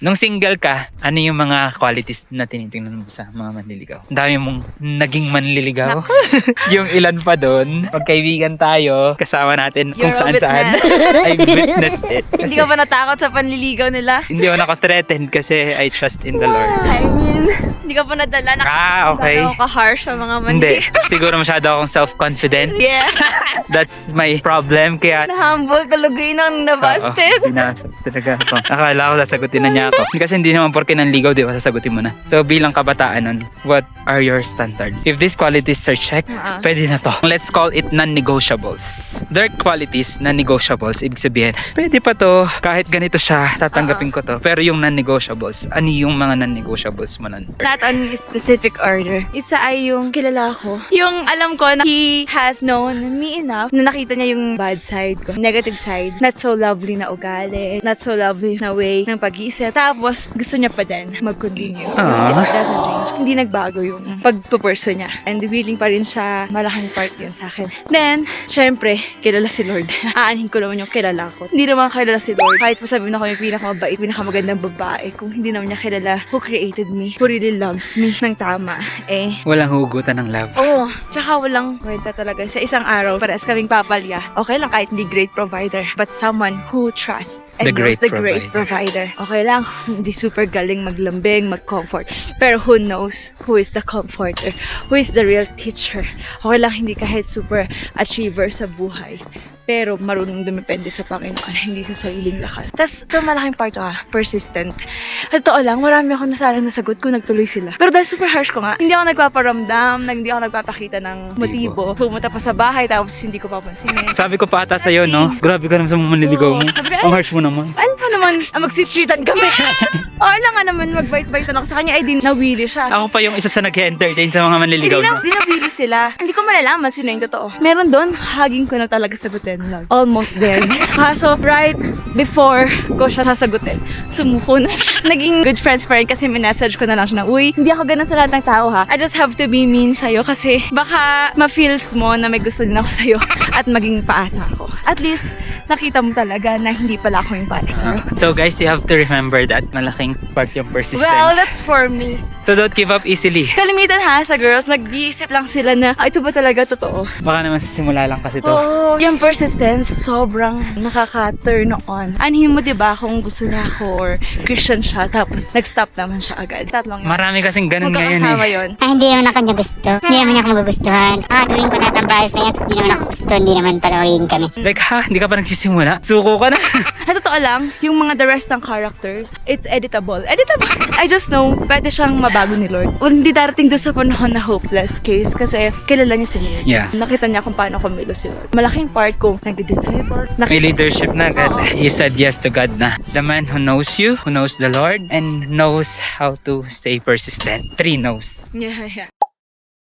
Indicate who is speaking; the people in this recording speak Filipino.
Speaker 1: Nung single ka, ano yung mga qualities na tinitingnan mo sa mga manliligaw? Ang dami mong naging manliligaw. Yung ilan pa doon, magkaibigan tayo, kasama natin kung
Speaker 2: You're a
Speaker 1: saan-saan. I witnessed it.
Speaker 2: Hindi ka ba natakot sa panliligaw nila?
Speaker 1: Hindi ako nako-threatened kasi I trust in the Lord.
Speaker 2: I mean, hindi ka pa nadala.
Speaker 1: Okay.
Speaker 2: Hindi ako ka-harsh sa mga
Speaker 1: Hindi.
Speaker 2: manliligaw.
Speaker 1: Siguro masyado akong self-confident.
Speaker 2: Yeah.
Speaker 1: That's my problem. Kaya
Speaker 2: Na-humble, kalugay nang nabasted.
Speaker 1: Binasag talaga ako. Akala ko sasagutin na niya ako. Kasi hindi naman porke nanligaw, di ba, sasagutin mo na. So bilang kabataan nun, what are your standards? If these qualities are checked, pwede na to. Let's call it non-negotiables. There are qualities non-negotiables. Ibig sabihin, pwede pa to, kahit ganito siya, tatanggapin ko to. Pero yung non-negotiables, ano yung mga non-negotiables mo nun?
Speaker 2: Not on a specific order. Isa ay yung kilala ko. Yung alam ko na he has known me enough na nakita niya yung bad side ko. Negative side. Not so lovely na ugali. Not so lovely na way ng pag-iisip. Tapos, gusto niya pa din mag-continue. It doesn't change. Hindi nagbago yung pagpuperso niya. And willing pa rin siya. Malaking part yun sa akin. Then, syempre, kilala si Lord. Aanhin ko naman yung kilala ko. Hindi naman kilala si Lord. Kahit masabihin ako yung pinakamabait, pinakamagandang babae. Kung hindi naman niya kilala who created me, who really loves me ng tama,
Speaker 1: Walang hugutan ng love.
Speaker 2: oo. Tsaka walang kwenta talaga. Sa isang araw, parehas kaming papalya. Okay lang kahit hindi great provider. But someone who trusts and
Speaker 1: The
Speaker 2: knows
Speaker 1: great
Speaker 2: the great provider. Okay lang, hindi super galing maglambing, mag-comfort. Pero who knows who is the comforter? Who is the real teacher? Okay lang, hindi kahit super achiever sa buhay. Pero marunong dumepende sa Panginoon, hindi sa sariling lakas. Tapos, ito malaking part persistent. At totoo lang, marami ako nasalang nasagot kung nagtuloy sila. Pero dahil super harsh ko nga, hindi ako nagpaparamdam, hindi ako nagpapakita ng motibo. Pumunta pa sa bahay, tapos hindi ko papansinin.
Speaker 1: Sabi ko pa ata sa'yo, no? Grabe ka naman sa mga manliligaw mo.
Speaker 2: Sabi ko,
Speaker 1: Ang harsh mo naman.
Speaker 2: ano pa naman, mag-sweet-sweetan kami. Oo lang nga naman, mag-bite-bitan ako sa kanya, ay di nawili siya.
Speaker 1: Ako pa yung isa sa nag-entertain sa mga manliligaw niya.
Speaker 2: Hindi nawili sila. Hindi ko malalaman sino yung totoo. Meron doon, hugging ko na talaga sagutin. Lord. Almost there. Kaso, right before ko siya sasagutin, sumuko na. Naging good friends pa rin kasi minessage ko na lang siya na, uy, hindi ako ganun sa lahat ng tao ha. I just have to be mean sa'yo kasi baka ma-feels mo na may gusto din ako sa'yo at maging paasa ako. At least, nakita mo talaga na hindi pala ako yung paasa sa'yo.
Speaker 1: So guys, you have to remember that malaking part yung persistence.
Speaker 2: Well, that's for me.
Speaker 1: So don't give up easily.
Speaker 2: Kalimitan ha, sa girls, nag-iisip lang sila na, ito ba talaga totoo?
Speaker 1: Baka naman sa simula lang kasi to.
Speaker 2: Oo, yung persistence, sobrang nakaka-turn on. Anhin mo, diba, kung gusto niya ako or Christian siya, tapos nag-stop naman siya agad. Tatlong yun.
Speaker 1: Marami kasing ganun ngayon
Speaker 2: Magkakasama
Speaker 1: eh.
Speaker 2: yun.
Speaker 3: Hindi naman ako niya gusto. Hindi naman niya ako magugustuhan. Gawin ko lahat ng price na yan. Hindi naman ako gusto. Hindi naman palawin kami.
Speaker 1: Like ha, hindi ka pa nagsisimula? Suko ka na.
Speaker 2: Sa totoo lang, yung mga the rest ng characters, it's editable. Editable. I just know, pwede siyang mabago ni Lord. O hindi darating doon sa panahon na hopeless case kasi kilala niya si Lord.
Speaker 1: Yeah.
Speaker 2: Nakita niya kung paano kumilo si Lord. Malaking part kung nag-disciple.
Speaker 1: May leadership na agad. You said yes to God na. The man who knows you, who knows the Lord, and knows how to stay persistent. 3 knows.
Speaker 2: Yeah, yeah.